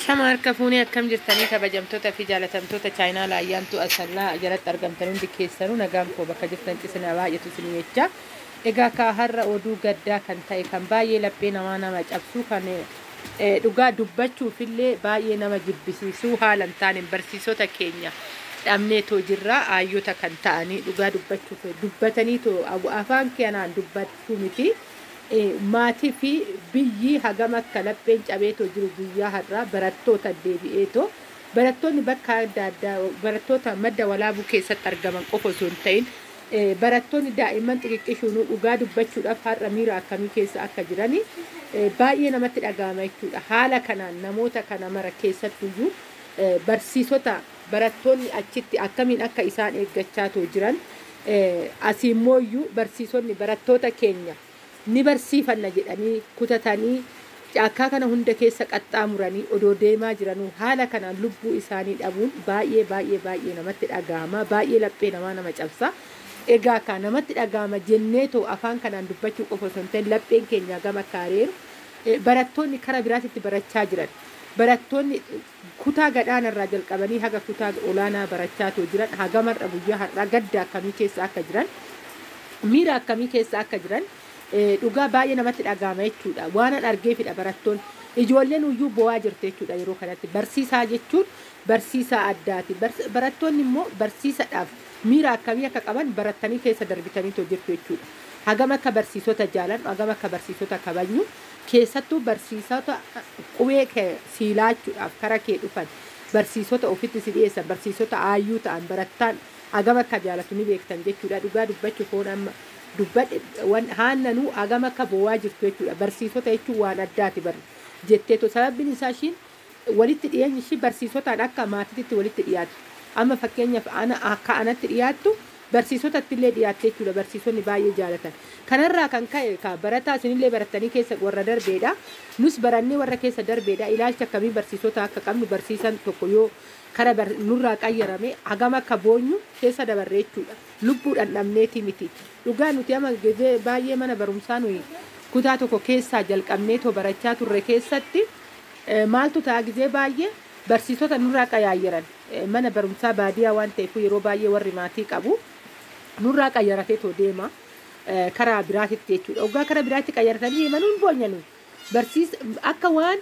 Ashama harka fuunee akkam jirtanii kabajamtoota fi jaalatamtoota chaayinaa laayyaantu asallaa jalatti argamtan hundi keessanuu nagaan koo bakka jirtan cisina baay'eetu isin jecha. Egaa ka har'a oduu gaddaa kan ta'e kan baay'ee laphee nama cabsuu kan dhugaa dubbachuuf illee baay'ee nama jibbisiisuu haalan taane barsiisota keenya dhabnee too jirra ayyota kan ta'anii dhugaa dubbachuuf dubbatanii too afaan keenyaan dubbachuu miti. Maatii fi biyyi hagam akka lapheen cabeetoo jiru guyyaa har'aa barattoota deebi'eetoo barattoonni bakka adda addaa barattoota madda walaabuu keessatti argaman qofa osoo hin ta'in barattoonni daa'imman xixiqqishuun dhugaa dubbachuudhaaf har'a miira akkamii keessa akka jiranii baay'ee namatti dhaga'ama jechuudha. Haala kanaan namoota kana mara keessattuyyuu barsiisota barattoonni achitti akkamiin akka isaan eeggachaa jiran asiimmooyyuu barsiisonni barattoota keenya ni barsiifanna jedhanii kutatanii caakkaa kana hunda keessa qaxxaamuranii odoo deemaa jiranuu haala kanaan lubbuu isaanii dhabuun baay'ee namatti dhaga'ama baay'ee laphee nama cabsa. Egaa kan namatti dhaga'ama jenneetoo afaan kanaan dubbachuu qofa osoo hin ta'in lapheen keenya gama kaareeru barattoonni karaa biraatitti barachaa jiran barattoonni kutaa gadaanarraa jalqabanii haga kutaa olaanaa barachaa jiran hagamarra guyyaa har'aa gadda akkamii keessa akka jiran miira akkamii keessa akka jiran dhugaa baay'ee namatti dhaga'ama jechuudha. Waan argeefidha barattoonni ijoolleen uyyuu bo'aa jirti jechuudha. Yeroo kanatti barsiisaa jechuun barsiisaa addaati. Barattoonni immoo barsiisaadhaaf miira akkamii akka qaban barattanii keessa darbitanii jirtu jechuudha. Hagam akka barsiisota jaalan hagam akka barsiisota kabajnu keessattuu barsiisota qubee siilaachuudhaaf kara kee dhufan barsiisota ofitti si dhiyeessan barsiisota aayyuu ta'an barattaan hagam akka jaalatu ni beektan jechuudha. Dhugaa dubbachuuf oon amma dubbadhe haannanuu hagam akka bo'aa jirtu jechuudha. Barsiisota jechuun waan addaati jetteetu sababiin isaa ishiin walitti dhiyeenyi ishii barsiisotaan akka maatiitti walitti dhiyaatu. Amma fakkeenyaaf akka anatti dhiyaattu barsiisotatti illee dhiyaatte jechuudha. Barsiisonni baay'ee jaalatan. Kanarraa kan ka'e barataa isinillee barattanii keessa warra darbeedha. Nus barannee warra keessa darbeedha. Ilaalcha akkamii barsiisota akka qabnu barsiisan tokko yoo kara nurraa qayyarame hagam akka boonyu keessa dabarree jechuudha. Lubbuudhaan dhabneeti miti. Dhugaa nuti amma baay'ee mana barumsaa nuyi kutaa tokko keessaa jalqabneetoo barachaa turre keessatti maaltu ta'a gizee baay'ee barsiisota nurraa qayyaaran mana barumsaa baadiyaa waan ta'eef yeroo baay'ee warri maatii qabu nurraa qayyarateetoo deema karaa biraatitti jechuudha. Dhugaa karaa biraatti qayyaratanii deemanuun boonyanu akka waan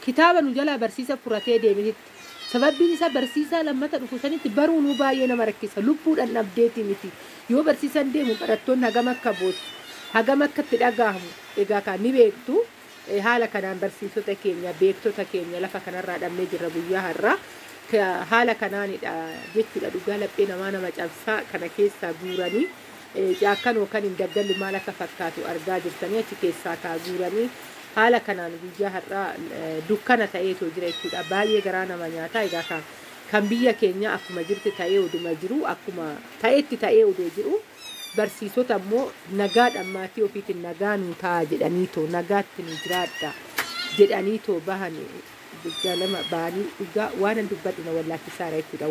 kitaaba nu jalaa barsiisa furatee deemetitti. Sababbiin isaa barsiisaa lammata dhufusanitti baruunuu baay'ee nama rakkisa lubbuudhaan dhabdeeti miti. Yoo barsiisan deemu barattoonni hagam akka boosu hagam akka itti dhaga'amu egaa kan ni beektu haala kanaan barsiisota keenya beektota keenya lafa kanarraa dhabnee jirra guyyaa har'aa haala kanaanidha jechuudha. Dhugaa laphee nama cabsaa kana keessaa guuranii caakkan yookaan hin daggalli maal akka fakkaatu argaa jirtanii achi keessaa kaa guuranii haala kanaan guyyaa har'aa dukkana ta'eetoo jira jechuudha. Baay'ee garaa nama nyaataa egaa kan biyya keenya akkuma jirti ta'ee oduma jiru akkuma ta'etti ta'ee odoo jiru barsiisota immoo nagaadhaan maatii ofiitiin nagaa nuu ta'a jedhaniitoo nagaatti nu jiraadha jedhaniitoo bahan galama bahanii dhugaa waan dubbadhina wallaachisaadha jechuudha.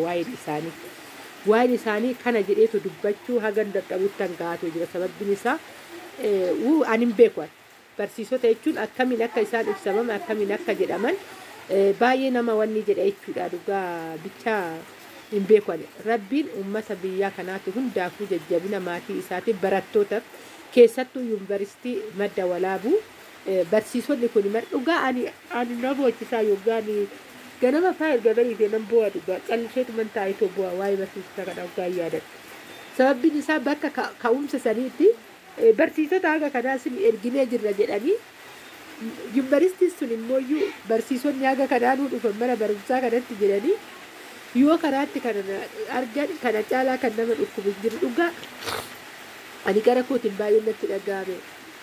Waa'een isaanii kana jedheetoo dubbachuu hagan dadhabuutti hangaatoo jira. Sababbiin isaa ani hin beeku barsiisota jechuun akkamiin akka isaan ibsaman akkamiin akka jedhaman baay'ee nama wanni jedha jechuudha. Dhugaa bichaa hin beeku. Rabbiin uummata biyyaa kanaatu hundaafuu jajjabina maatii isaatiin barattootaaf keessattuu yuunivarsiitii madda walaabuu barsiisonni kun dhugaa ani nama hojjisaa yookaan ganama fa'aa ergamanii fi nan bu'aa dhugaa qallisheetu man taa'itoo bu'aa waa'ee barsiisota kana dhugaa yaadadha. Sababbiin isaa bakka ka'umsa saniitti barsiisota haga kanaas erginee jirra jedhanii yuunivarsiitiin sun immoo barsiisonni haga kanaanuu dhufan mana barumsaa kanatti jedhanii yoo karaatti kana argan kana caalaa kan nama dhukkubu jiru. Dhugaa ani gara kootiin baay'ee natti dhaga'ame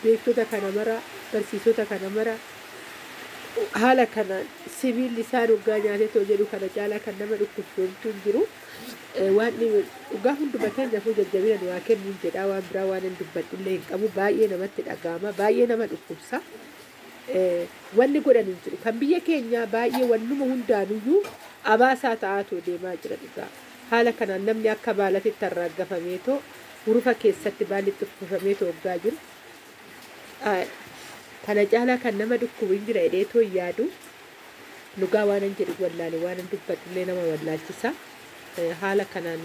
beektota kana mara barsiisota kana mara haala kanaan sibiilli isaan dhugaa nyaatetoo jedhu kana caalaa kan nama dhukkubsoomtu hin jiru. Waan dhugaa hunduma keenyaafuu jajjabina nu haa kennu jedhaa waan biraa waan hin dubbadhullee hin qabu baay'ee namatti dhaga'ama baay'ee nama dhukkubsa. Wanni godhan hin jiru kan biyya keenyaa baay'ee wannuma hundaanuyyuu abaasaa ta'aatoo deemaa jira. Dhugaa haala kanaan namni akka baalatitti arraaggafameetoo hurufa keessatti baalitti uffifameetoo waggaa jiru kana caalaa kan nama dhukkubu hin jira jedheetoo yaadu lugaa waan hin jedhu wallaale waan hin dubbadhullee nama wallaalchisa haala kanaan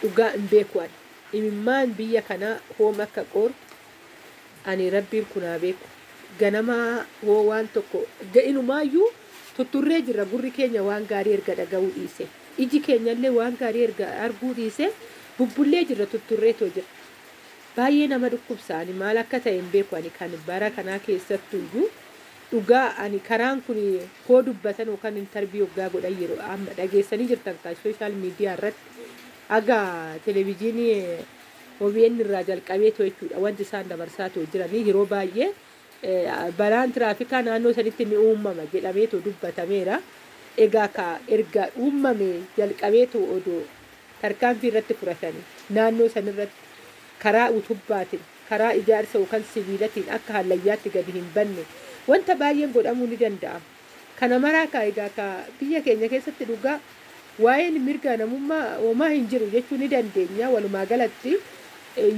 dhugaa hin beeku ani imimmaan biyya kana hoom akka qoor ani rabbiin kunaa beeku ganama hoo waan tokko ga'inumaayyuu tutturree jirra gurri keenya waan gaarii erga dhaga'uu dhiise iji keenyallee waan gaarii erga arguu dhiise bubbullee jirra tutturree too jira baay'ee nama dhukkubsaani maal akka ta'e hin beeku ani kan bara kanaa keessattuyyuu dhugaa ani karaan kun koo dubbatan yookaan intarviyuu waggaa godhan yeroo amma dhageessanii jirtan kan sooshaal miidiyaa irratti aga televiziyoonii OBN irraa jalqabee too jechuudha wanti isaan dabarsaa too jiranii yeroo baay'ee balaan tiraafikaa naannoo sanitti ni uumama jedhamee too dubbatameera egaa ka erga uumame jalqabee too odoo tarkaanfii irratti fudhatanii naannoo sanirratti karaa utubbaatiin karaa ijaarsa yookaan sibiilatiin akka hallayyaatti gadi hin banne wanta baay'een godhamuu ni danda'ama. Kana maraa kaa egaa ka biyya keenya keessatti dhugaa waa'een mirga namummaa homaa hin jiru jechuu ni dandeenya walumaa galatti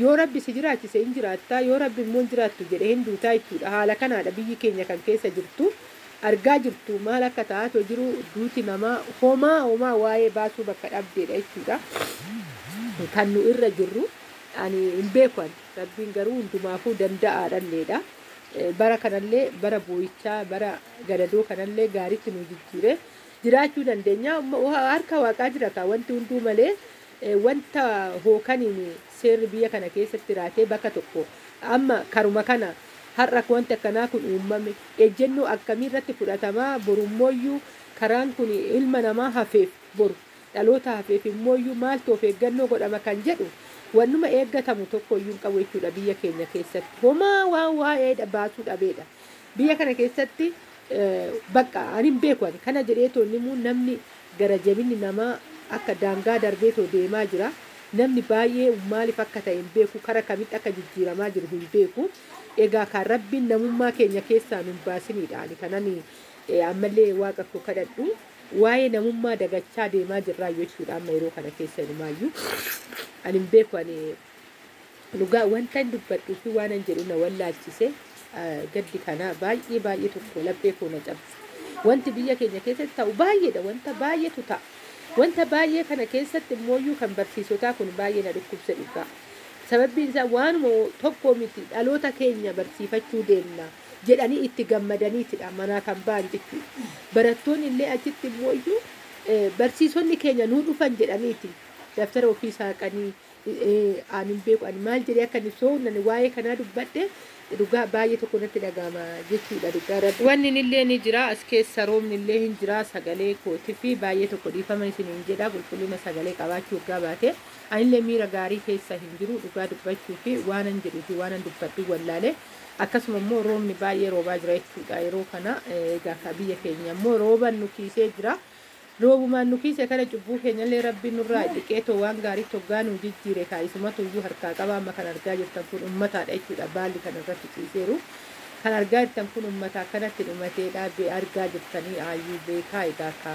yoo rabbi si jiraachise hin jiraattaa yoo rabbi immoo hin jiraattu jedhee hin duutaa jechuudha haala kanaadha biyyi keenya kan keessa jirtu argaa jirtu maal akka taatoo jiru duuti namaa homaa waa'ee baasuu bakka dhabdeedha jechuudha kan nu irra jirru ani hin beekan rabbiin garuu hundumaafuu danda'aadhalleedha bara kanallee bara boo'ichaa bara gadadoo kanallee gaariitti nu jijjiire jiraachuu dandeenya harka waaqaa jira ka wanti hunduu malee wanta hookaniin seerri biyya kana keessatti raatee bakka tokko amma karuma kana har'a wanta akkanaa kun uumame ejjennoo akkamii irratti fudhatamaa borummoyyuu karaan kun ilma namaa hafeef boru dhaloota hafeef immooyyuu maaltu of eeggannoo godhama kan jedhu wannuma eeggatamu tokko iyyuu qabu jechuudha biyya keenya keessatti homaa waan waa'ee baasuu dhabeedha biyya kana keessatti bakka ani hin beeku ani kana jedhee toonnimu namni gara jabinni namaa akka daangaa darbee too deemaa jira namni baay'ee maaliif akka ta'e hin beeku kara kamitti akka jijjiiramaa jiru hin beeku egaa kan rabbiin namummaa keenya keessaa nun baasinidha ani kanani ammallee waaqa koo kadhadhu waa'ee namummaa dagachaa deemaa jirraa jechuudha amma yeroo kana keessa numaayyuu ani hin beeku ani dhugaa wanta hin dubbadhuu fi waan hin jedhu na wallaalchise gaddi kana baay'ee tokko laphee koo na cabse wanti biyya keenya keessatti ta'u baay'eedha wanta baay'eetu ta'a wanta baay'ee kana keessatti immooyyuu kan barsiisotaa kun baay'ee na dhukkubse dhugaa sababbiin isaa waanuma tokko miti dhaloota keenya barsiifachuu deemna jedhanii itti gammadaniitidha manaa kan ba'an jechuudha barattoonni illee achitti immooyyuu barsiisonni keenya nuu dhufan jedhaniiti daftara ofii saaqanii ani hin beeku ani maal jedhee akka inni soonnani waa'ee kanaa dubbadhe dhugaa baay'ee tokko natti dhaga'ama jechuudha dhugaa wanni illee ni jira as keessa roobni illee hin jira sagalee kootii fi baay'ee tokko dhiifama isiniin jedha qulqullina sagalee qabaachuu ergaa baate anillee miira gaarii keessa hin jiru dhugaa dubbachuu fi waan hin jedhuu fi waan hin dubbadhu wallaale akkasuma immoo roobni baay'ee roobaa jira jechuudha yeroo kana egaa biyya keenya immoo rooban nu kiisee jira roobumaan nu kiise kana cubbuu keenyallee rabbiin nurraa dhiqeetoo waan gaarii toggaa nu jijjiire kaa'isumatu iyyuu harkaa qaba amma kan argaa jirtan kun ummataadha jechuudha baalli kan irratti ciiseeru kan argaa jirtan kun ummata akkanatti dhumatee dhaabee argaa jirtanii aayyuu beekaa egaa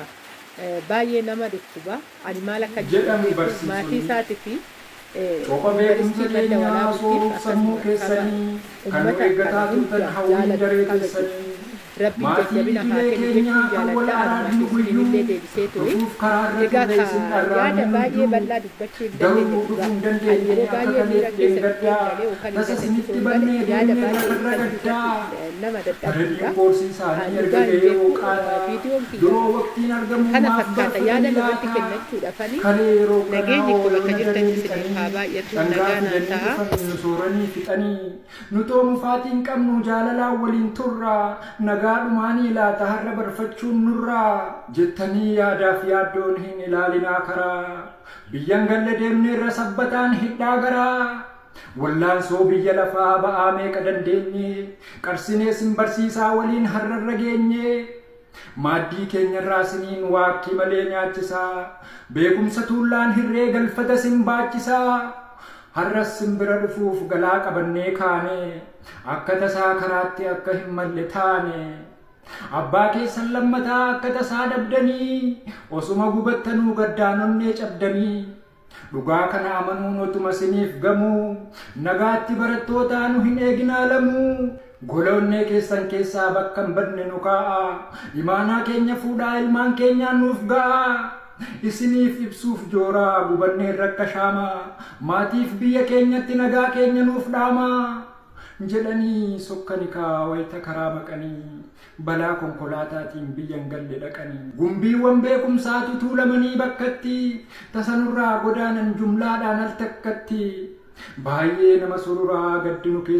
baay'ee nama dhukkuba ani maal akka jedhamu maatii isaatii fi Opa beekumsa keenya sooruu sammuu keessanii kan nu eeggataa turtan hawwiin daree keessanii maatii biyya keenya kan wal araarnu guyyuu dhufuuf karaa irratti isin dharraanu hunduu garuu dhufuu hin dandeenye akka kaleef eeggadhaa tasa isinitti bannee deemnee lafarra gaddaa bareedina koorsi isaanii erga ga'ee hooqaadha yeroo waqtiin argamu maaf barfatan kalee yeroo kanaa oolanii dhangaa sooranii fixanii nu toomufaatiin qabnu jaalalaan waliin turraa nagaa dhumaanii laata har'a barfachuun nurraa jettanii yaadaaf yaaddoon hin ilaalinaa karaa biyyan galle deemnee irra sabbataan hidhaa garaa wallaansoo biyya lafaa ba'aa meeqa dandeenye qarsinee sin barsiisaa waliin har'arra geenye maaddii keenyarraa siniin waakkii malee nyaachisaa beekumsa tuullaan hirree galfata sin baachisaa har'as sin bira dhufuuf galaa qabannee kaane akka tasaa karaatti akka hin malle taane abbaa keessan lammataa akka tasaa dhabdanii osuma gubattanuu gaddaanonnee cabdanii dhugaa kana amanuun otuma siniif gamuu nagaatti barattootaa nu hin eeginaa lamuu Golonne keessan keessaa bakkan badne nu kaa'a. Imaanaa keenya fuudhaa ilmaan keenyaan nuuf ga'a. Isiniif ibsuuf jooraa gubannee rakka shaamaa. Maatiif biyya keenyatti nagaa keenya nuuf dhaama. Jedhanii sokkanikaa wayita karaa maqanii. Balaa konkolaataatiin biyyan galle dhaqanii. Gumbiiwwan beekumsaatu tuulamanii bakkatti. Tasanurraa godaanan jumlaadhaan al takkatti. Baay'ee nama sururaa gaddinu keessa.